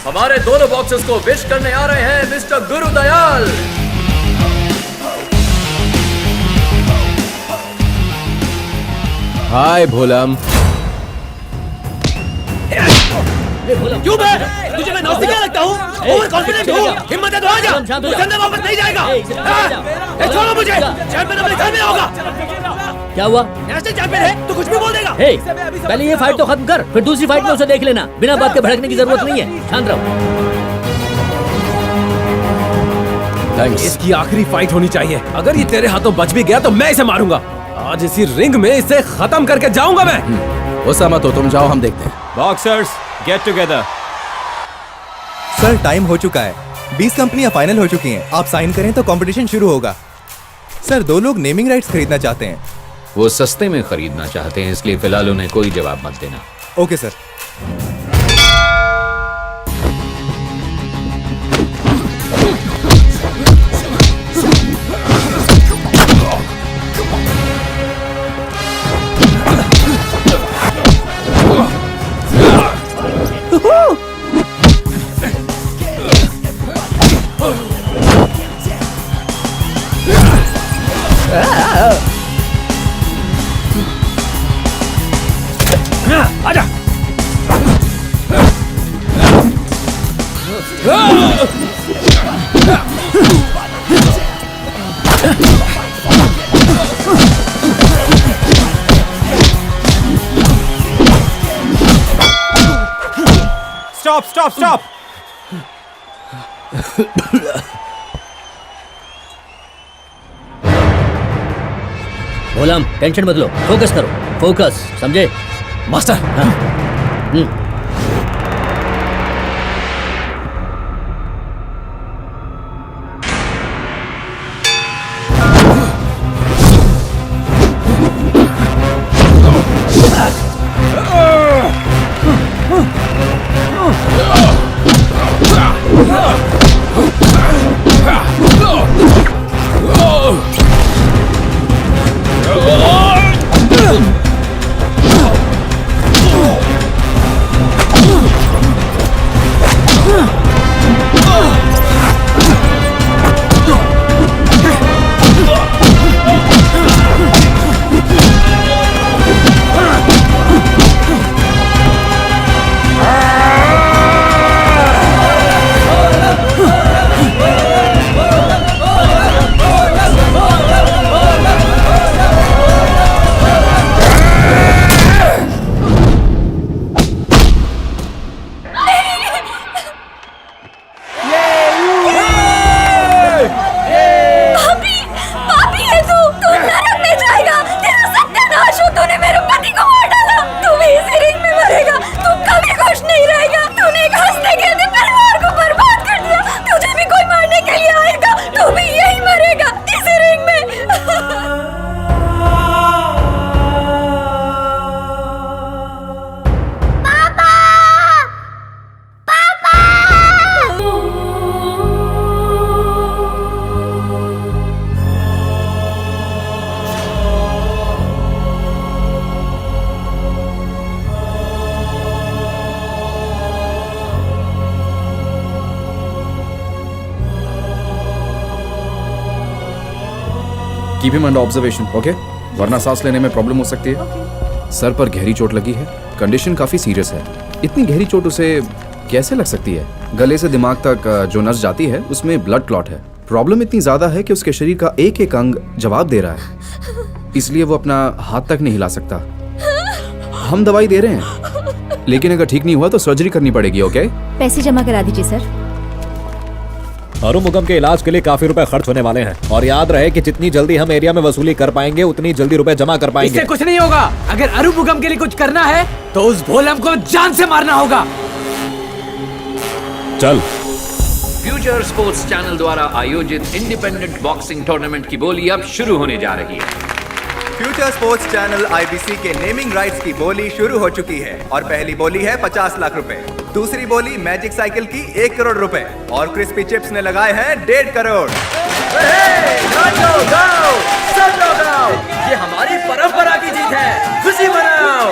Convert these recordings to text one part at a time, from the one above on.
हमारे दोनों बॉक्सेस को विश करने आ रहे हैं मिस्टर गुरु दयाल। हाय भोलम। क्यों बे? तुझे मैं नौसिया लगता हूँ? ओवर कॉन्फिडेंट हूँ? हिम्मत है तो आ जा। तू अंदर वापस नहीं जाएगा। छोड़ो मुझे। चैंपियन अपने घर में होगा। क्या हुआ? नेशनल चैंपियन है तो कुछ भी बोल देगा। पहले ये फाइट तो खत्म कर, फिर दूसरी फाइट में उसे देख लेना। बिना बात के भड़कने की जरूरत नहीं है, शांत रहो। थैंक्स। इसकी आखिरी फाइट होनी चाहिए। अगर ये तेरे हाथों बच भी गया तो मैं इसे मारूंगा। आज इसी रिंग में इसे खत्म करके जाऊंगा मैं। वो सहमत हो? तुम जाओ, हम देखते हैं। Boxers get together. Sir time हो चुका है। 20 कंपनियां फाइनल हो चुकी हैं। आप साइन करें तो कंपटीशन शुरू होगा। सर 2 लोग नेमिंग राइट्स खरीदना चाहते हैं। वो सस्ते में खरीदना चाहते हैं, इसलिए फिलहाल उन्हें कोई जवाब मत देना। Okay sir. आजा। Stop stop stop. Bholam tension मत लो, फोकस करो, फोकस, समझे? मास्टर। हाँ। Keep him under observation, okay? वरना सांस लेने में प्रॉब्लम हो सकती है। सर पर गहरी चोट लगी है, कंडीशन काफी सीरियस है। इतनी गहरी चोट उसे कैसे लग सकती है? गले से दिमाग तक जो नस जाती है उसमें ब्लड क्लॉट है। प्रॉब्लम इतनी ज्यादा है कि उसके शरीर का एक एक अंग जवाब दे रहा है, इसलिए वो अपना हाथ तक नहीं हिला सकता। हम दवाई दे रहे हैं, लेकिन अगर ठीक नहीं हुआ तो सर्जरी करनी पड़ेगी, ओके? पैसे जमा करा दीजिए सर। अरुमुगम के इलाज के लिए काफी रुपए खर्च होने वाले हैं, और याद रहे कि जितनी जल्दी हम एरिया में वसूली कर पाएंगे उतनी जल्दी रुपए जमा कर पाएंगे। इससे कुछ नहीं होगा। अगर अरुमुगम के लिए कुछ करना है तो उस भोलम को जान से मारना होगा। चल। फ्यूचर स्पोर्ट्स चैनल द्वारा आयोजित इंडिपेंडेंट बॉक्सिंग टूर्नामेंट की बोली अब शुरू होने जा रही है। फ्यूचर स्पोर्ट्स चैनल IBC के नेमिंग राइट्स की बोली शुरू हो चुकी है और पहली बोली है 50 लाख रुपए, दूसरी बोली मैजिक साइकिल की 1 करोड़ रुपए और क्रिस्पी चिप्स ने लगाए हैं 1.5 करोड़। ये हमारी परंपरा की जीत है, खुशी मनाओ।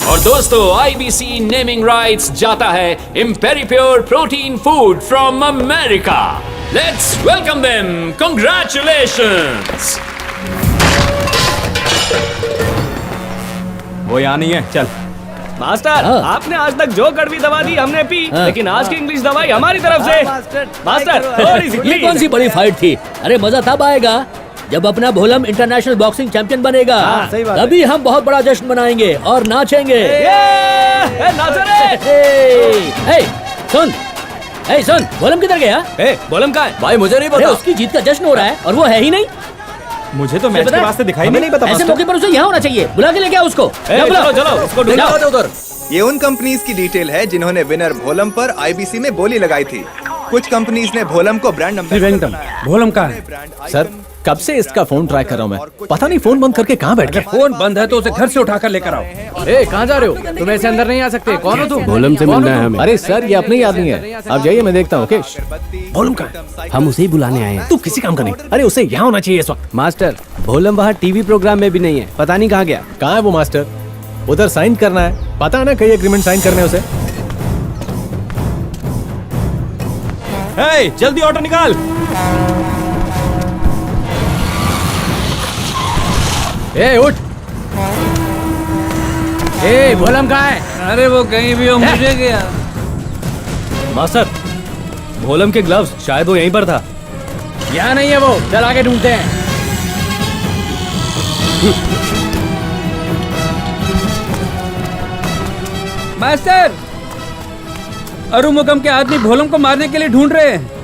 और दोस्तों, आईबीसी नेमिंग राइट्स जाता है imperipure protein food from America. Let's welcome them. Congratulations. वो यहाँ नहीं है, चल। मास्टर, आपने आज तक जो कड़वी दवा दी हमने पी, लेकिन आज की इंग्लिश दवाई हमारी तरफ से। मास्टर, थोड़ी सी ये please। कौन सी बड़ी फाइट थी? अरे मजा तब आएगा जब अपना भोलम इंटरनेशनल बॉक्सिंग चैंपियन बनेगा। सही बात है। तभी हम बहुत बड़ा जश्न मनाएंगे और नाचेंगे। नाचो रे। ए, सुन, सुन, भोलम किधर गया? बोलम कहाँ है? भाई मुझे नहीं अरे पता। उसकी जीत का जश्न हो रहा है और वो है ही नहीं। मुझे तो मैच पता के है? वास्ते दिखाई नहीं पता। ऐसे मौके पर उसे यहाँ होना चाहिए। बुला के लेके आओ उसको। चलो चलो, उसको ढूंढो। उधर। ये उन कंपनीज की डिटेल है जिन्होंने विनर भोलम पर आईबीसी में बोली लगाई थी। कुछ कंपनीज ने भोलम को ब्रांड एम्बेसडर भोलम कहाँ है? सर, कब से इसका फोन ट्राई कर रहा हूँ मैं। पता नहीं फोन बंद करके कहाँ बैठ गया। फोन बंद है तो उसे घर से उठाकर लेकर आओ। ए, कहाँ जा रहे हो? तुम ऐसे अंदर नहीं आ सकते। कौन हो तुम? भोलम से मिलना है हमें। अरे सर, ये अपने ही आदमी है। आप जाइए, मैं देखता हूँ। ओके। भोलम कहाँ है? हम उसे ही बुलाने आए हैं। तू किसी काम का नहीं। अरे उसे यहाँ होना चाहिए इस वक्त। मास्टर, भोलम वहाँ टीवी प्रोग्राम में भी नहीं है, पता नहीं कहाँ गया। कहाँ है वो मास्टर? उधर साइन करना है। पता है ना, कई एग्रीमेंट साइन करने उसे। जल्दी ऑटो निकाल। ए, उठ। ए, भोलम कहाँ है? अरे वो कहीं भी हो, मुझे गया। मास्टर, भोलम के ग्लव्स, शायद वो यहीं पर था। यहाँ नहीं है वो। चल आगे ढूंढते हैं। मास्टर, अरुमुगम के आदमी भोलम को मारने के लिए ढूंढ रहे हैं।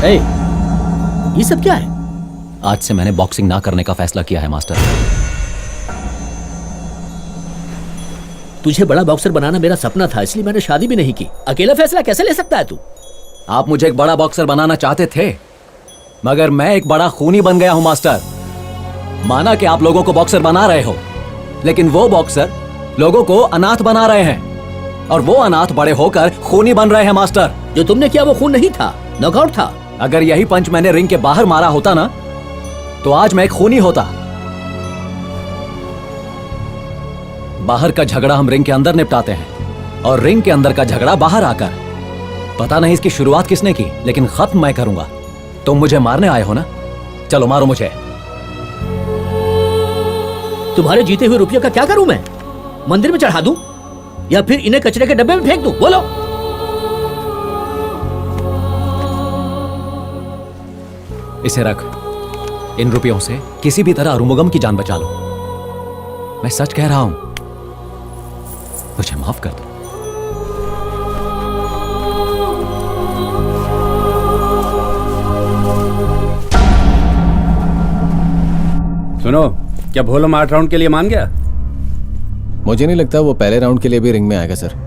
ए, ये सब क्या है? आज से मैंने बॉक्सिंग ना करने का फैसला किया है मास्टर। तुझे बड़ा बॉक्सर बनाना मेरा सपना था, इसलिए मैंने शादी भी नहीं की। अकेला फैसला कैसे ले सकता है तू? आप मुझे एक बड़ा बॉक्सर बनाना चाहते थे, मगर मैं एक बड़ा खूनी बन गया हूं मास्टर। माना कि आप लोगों को बॉक्सर बना रहे हो, लेकिन वो बॉक्सर लोगों को अनाथ बना रहे हैं, और वो अनाथ बड़े होकर खूनी बन रहे हैं मास्टर। जो तुमने किया वो खून नहीं था, नॉकआउट था। अगर यही पंच मैंने रिंग के बाहर मारा होता ना, तो आज मैं एक खूनी होता। बाहर का झगड़ा हम रिंग के अंदर निपटाते हैं, और रिंग के अंदर का झगड़ा बाहर आकर। पता नहीं इसकी शुरुआत किसने की, लेकिन खत्म मैं करूंगा। तुम मुझे मारने आए हो ना, चलो मारो मुझे। तुम्हारे जीते हुए रुपये का क्या करूं मैं? मंदिर में चढ़ा दूं या फिर इन्हें कचरे के डब्बे में फेंक दूं? बोलो। इसे रख। इन रुपयों से किसी भी तरह अरुमुगम की जान बचा लो। मैं सच कह रहा हूं, मुझे माफ कर दो। सुनो, क्या भोलम 8 राउंड के लिए मान गया? मुझे नहीं लगता वो पहले राउंड के लिए भी रिंग में आएगा सर।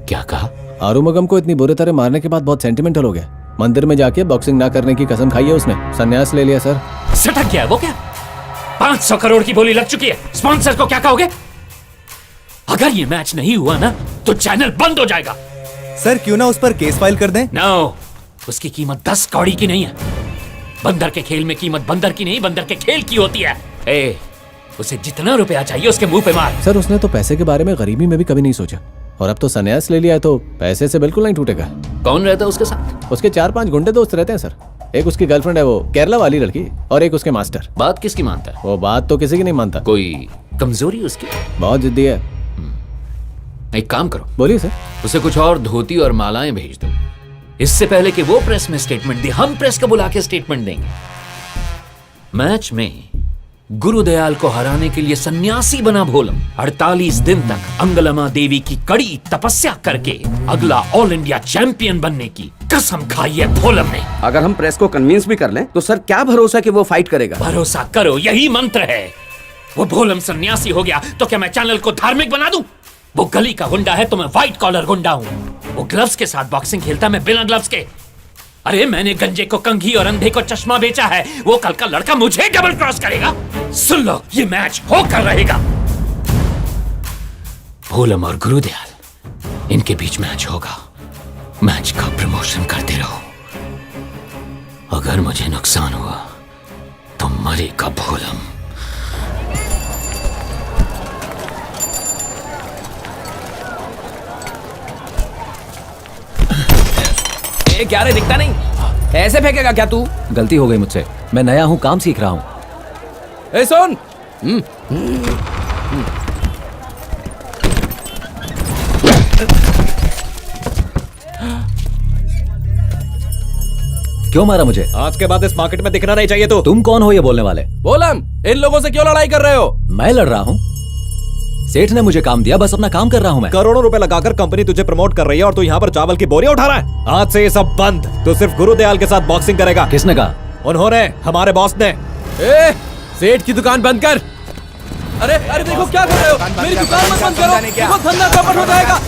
क्या कहा? आरुमुगम को इतनी बुरी तरह मारने के बाद बहुत सेंटिमेंटल हो गया। मंदिर में जाके बॉक्सिंग ना करने की कसम खाई है उसने। संन्यास ले लिया सर। सटक गया है वो क्या? 500 करोड़ की बोली लग चुकी है। स्पॉन्सर को क्या कहोगे? अगर ये मैच नहीं हुआ ना, तो चैनल बंद हो जाएगा। सर, क्यों ना उस पर केस फाइल कर दें? नो, उसकी कीमत 10 कौड़ी की नहीं है। बंदर के खेल में कीमत बंदर की नहीं, बंदर के खेल की होती है। ए, उसे जितना रुपया चाहिए उसके मुंह पे मार। सर, उसने तो पैसे के बारे में गरीबी में भी कभी नहीं सोचा, और अब तो संन्यास ले लिया है, तो पैसे से बिल्कुल नहीं टूटेगा। कौन रहता है उसके साथ? उसके 4-5 गुंडे दोस्त रहते हैं सर। एक उसकी गर्लफ्रेंड है, वो केरला वाली लड़की, और एक उसके मास्टर। बात किसकी मानता है? वो बात तो किसी की नहीं मानता। कोई कमजोरी उसकी? बहुत जिद्दी है। एक काम करो, बोलिए सर। उसे कुछ और धोती और मालाएं भेज दो। इससे पहले कि वो प्रेस में स्टेटमेंट दे, हम प्रेस को बुला के स्टेटमेंट देंगे। मैच में गुरुदयाल को हराने के लिए सन्यासी बना भोलम। 48 दिन तक अंगलमा देवी की कड़ी तपस्या करके अगला ऑल इंडिया चैंपियन बनने की कसम खाई है भोलम ने। अगर हम प्रेस को कन्विंस भी कर लें तो सर क्या भरोसा कि वो फाइट करेगा? भरोसा करो, यही मंत्र है। वो भोलम सन्यासी हो गया तो क्या मैं चैनल को धार्मिक बना दूं? वो गली का गुंडा है तो मैं व्हाइट कॉलर गुंडा हूं। वो ग्लव्स के साथ बॉक्सिंग खेलता, मैं बिना ग्लव्स के। अरे मैंने गंजे को कंघी और अंधे को चश्मा बेचा है, वो कल का लड़का मुझे डबल क्रॉस करेगा। सुन लो, ये मैच होकर रहेगा। भोलम और गुरुदयाल, इनके बीच मैच होगा। मैच का प्रमोशन करते रहो। अगर मुझे नुकसान हुआ तो मरेगा भोलम। क्या रे, दिखता नहीं? ऐसे फेंकेगा क्या तू? गलती हो गई मुझसे, मैं नया हूं, काम सीख रहा हूं। ए सुन, क्यों मारा मुझे? आज के बाद इस मार्केट में दिखना नहीं चाहिए। तो तुम कौन हो ये बोलने वाले? बोलम, इन लोगों से क्यों लड़ाई कर रहे हो? मैं लड़ रहा हूं? सेठ ने मुझे काम दिया, बस अपना काम कर रहा हूं मैं। करोड़ों रुपए लगाकर कंपनी तुझे प्रमोट कर रही है और तू यहाँ पर चावल की बोरियां उठा रहा है। आज से ये सब बंद। तू सिर्फ गुरुदयाल के साथ बॉक्सिंग करेगा। किसने कहा? उन्होंने, हमारे बॉस ने। ए, सेठ की दुकान बंद कर। अरे अरे देखो क्या कर रहे हो, मेरी दुकान मत बंद करो, देखो धंधा चौपट हो जाएगा।